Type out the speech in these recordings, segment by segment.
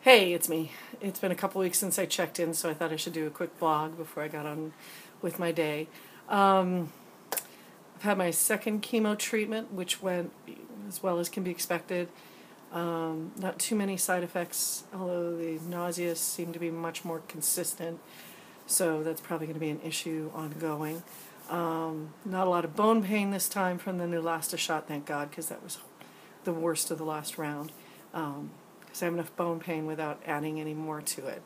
Hey, it's me. It's been a couple weeks since I checked in, so I thought I should do a quick blog before I got on with my day. Um, I've had my second chemo treatment, which went as well as can be expected. Not too many side effects, although the nausea seemed to be much more consistent, so that's probably going to be an issue ongoing. Not a lot of bone pain this time from the Neulasta shot, thank God, because that was the worst of the last round. Because I have enough bone pain without adding any more to it.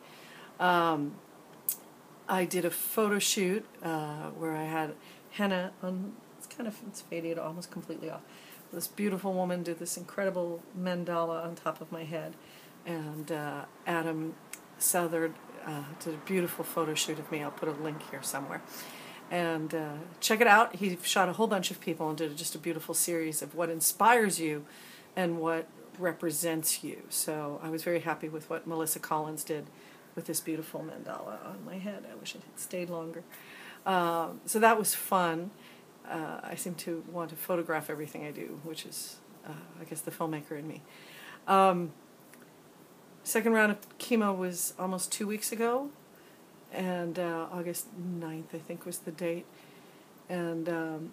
I did a photo shoot where I had henna on. It's faded almost completely off. This beautiful woman did this incredible mandala on top of my head, and Adam Southard did a beautiful photo shoot of me. I'll put a link here somewhere. And check it out. He shot a whole bunch of people and did just a beautiful series of what inspires you and what represents you. So I was very happy with what Melissa Collins did with this beautiful mandala on my head. I wish it had stayed longer. So that was fun. I seem to want to photograph everything I do, which is, I guess, the filmmaker in me. Second round of chemo was almost 2 weeks ago, and August 9th, I think, was the date. And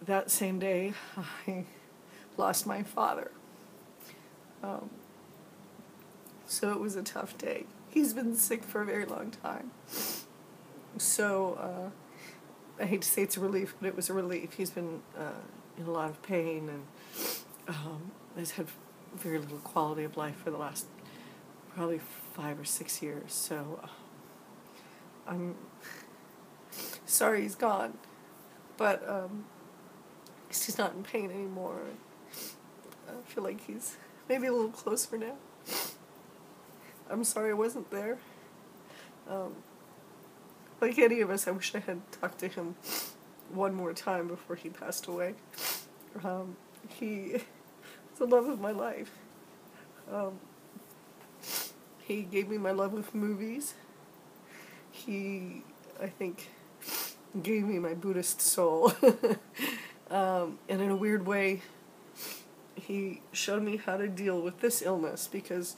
that same day, I lost my father. So it was a tough day. He's been sick for a very long time. So I hate to say it's a relief, but it was a relief. He's been in a lot of pain and has had very little quality of life for the last probably 5 or 6 years. So I'm sorry he's gone, but he's not in pain anymore. I feel like he's maybe a little closer now. I'm sorry I wasn't there. Like any of us, I wish I had talked to him one more time before he passed away. He was the love of my life. He gave me my love of movies. He, I think, gave me my Buddhist soul. And in a weird way, he showed me how to deal with this illness, because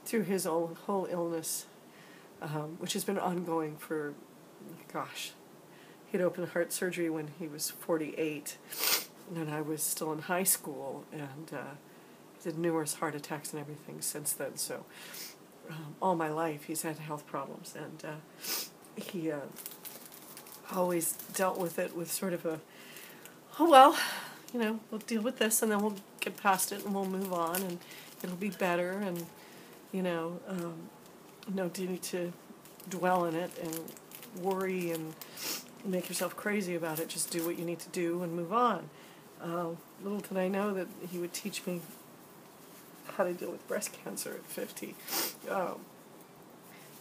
through his whole illness, which has been ongoing for, gosh, he'd opened heart surgery when he was 48, and I was still in high school, and he did numerous heart attacks and everything since then. So all my life he's had health problems, and he always dealt with it with sort of a, oh well, we'll deal with this and then we'll get past it and we'll move on and it'll be better, and no need to dwell in it and worry and make yourself crazy about it. Just do what you need to do and move on. Little did I know that he would teach me how to deal with breast cancer at 50.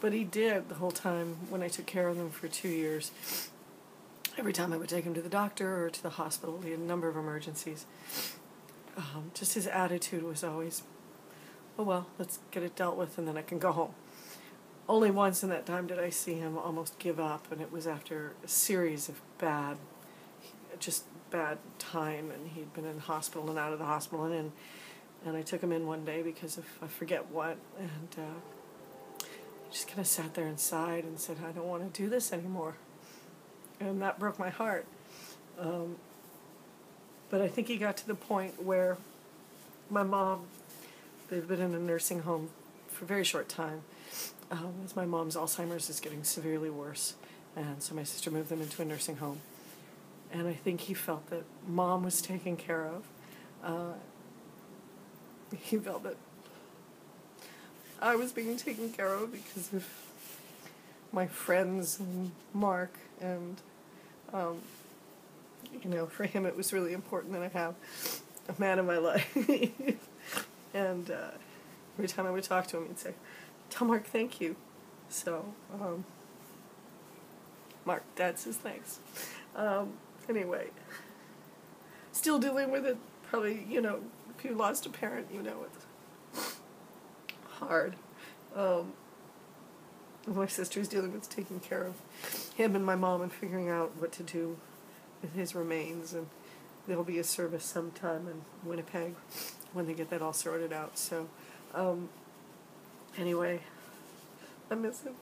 But he did the whole time when I took care of him for 2 years. Every time I would take him to the doctor or to the hospital, he had a number of emergencies. Just his attitude was always, oh well, let's get it dealt with and then I can go home. Only once in that time did I see him almost give up, and it was after a series of bad time, and he'd been in the hospital and out of the hospital and in. And I took him in one day because of I forget what, and he just kind of sat there and sighed and said, I don't want to do this anymore. And that broke my heart. But I think he got to the point where my mom, they've been in a nursing home for a very short time, as my mom's Alzheimer's is getting severely worse. And so my sister moved them into a nursing home. And I think he felt that Mom was taken care of. He felt that I was being taken care of because of my friends and Mark, and for him it was really important that I have a man in my life. And every time I would talk to him, he'd say, tell Mark thank you. So Mark, Dad says thanks. Anyway, still dealing with it. Probably, if you lost a parent, it's hard. My sister's dealing with taking care of him and my mom and figuring out what to do with his remains, and there'll be a service sometime in Winnipeg when they get that all sorted out. So Anyway, I miss him.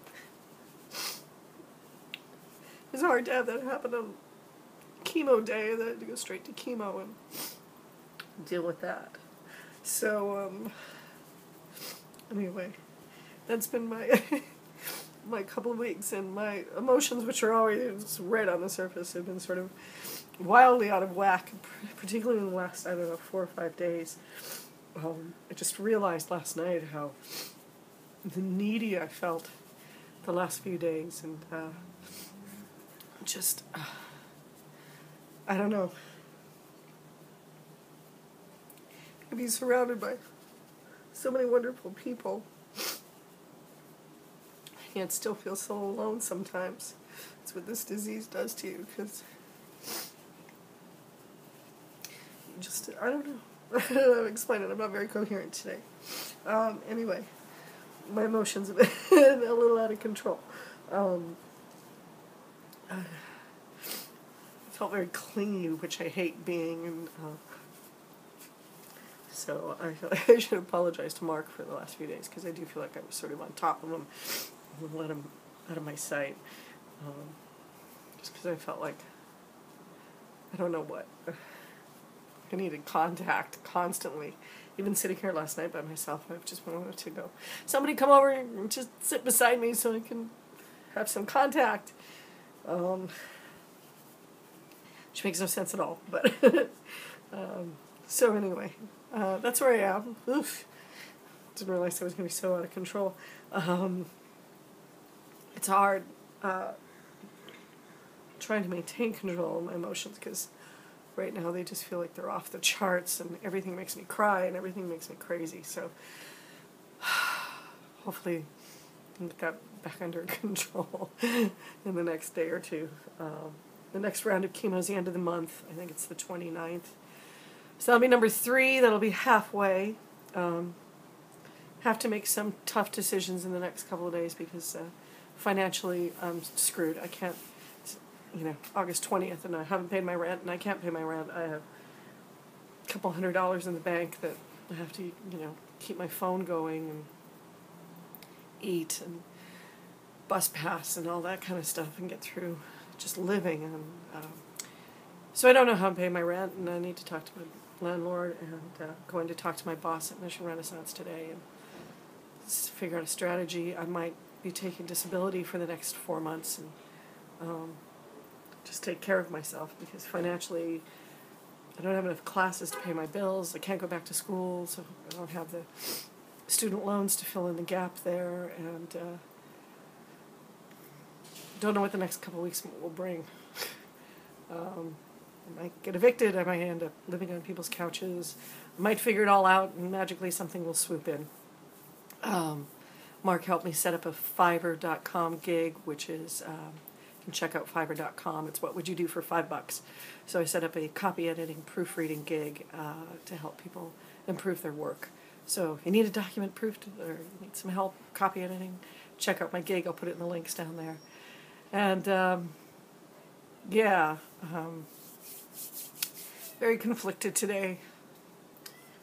It was hard to have that happen on chemo day, that I had to go straight to chemo and deal with that. So, anyway, that's been my my couple of weeks, and my emotions, which are always right on the surface, have been sort of wildly out of whack, particularly in the last, 4 or 5 days. I just realized last night how needy I felt the last few days, and just, I don't know. To be surrounded by so many wonderful people, yet still feel so alone sometimes. That's what this disease does to you, because just, I don't know. I don't know how to explain it. I'm not very coherent today. Anyway, my emotions have been a little out of control. I felt very clingy, which I hate being, and so I should apologize to Mark for the last few days, because I do feel like I was sort of on top of him and let him out of my sight, just because I felt like, I don't know what, I needed contact constantly. Even sitting here last night by myself, I just wanted to go, somebody come over and just sit beside me so I can have some contact. Which makes no sense at all, but so anyway, that's where I am. Oof. Didn't realize I was going to be so out of control. It's hard trying to maintain control of my emotions, because right now they just feel like they're off the charts, and everything makes me cry, and everything makes me crazy. So hopefully I can get that back under control in the next day or two. The next round of chemo is the end of the month. I think it's the 29th. So that'll be number 3. That'll be halfway. Have to make some tough decisions in the next couple of days, because financially I'm screwed. I can't, August 20th, and I haven't paid my rent, and I can't pay my rent. I have a couple $100 in the bank that I have to, keep my phone going and eat and bus pass and all that kind of stuff, and get through just living. And so I don't know how I'm paying my rent, and I need to talk to my landlord, and going to talk to my boss at Mission Renaissance today and figure out a strategy. I might be taking disability for the next 4 months, and just take care of myself, because financially I don't have enough classes to pay my bills. I can't go back to school, so I don't have the student loans to fill in the gap there, and don't know what the next couple of weeks will bring. I might get evicted. I might end up living on people's couches. I might figure it all out, and magically something will swoop in. Mark helped me set up a Fiverr.com gig, which is, you can check out Fiverr.com. It's what would you do for $5. So I set up a copy editing, proofreading gig to help people improve their work. So if you need a document proofed, or you need some help copy editing, check out my gig. I'll put it in the links down there. And very conflicted today,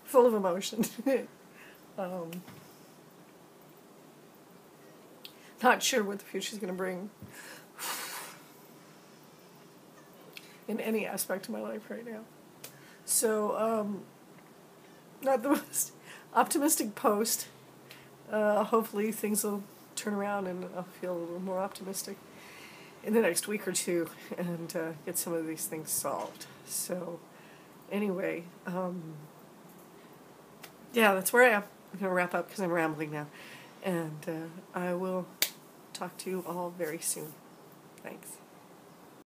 full of emotion. Not sure what the future's going to bring in any aspect of my life right now. So, not the most optimistic post. Hopefully things will turn around, and I'll feel a little more optimistic in the next week or two, and get some of these things solved. So anyway, that's where I am. I'm going to wrap up because I'm rambling now, and I will talk to you all very soon. Thanks.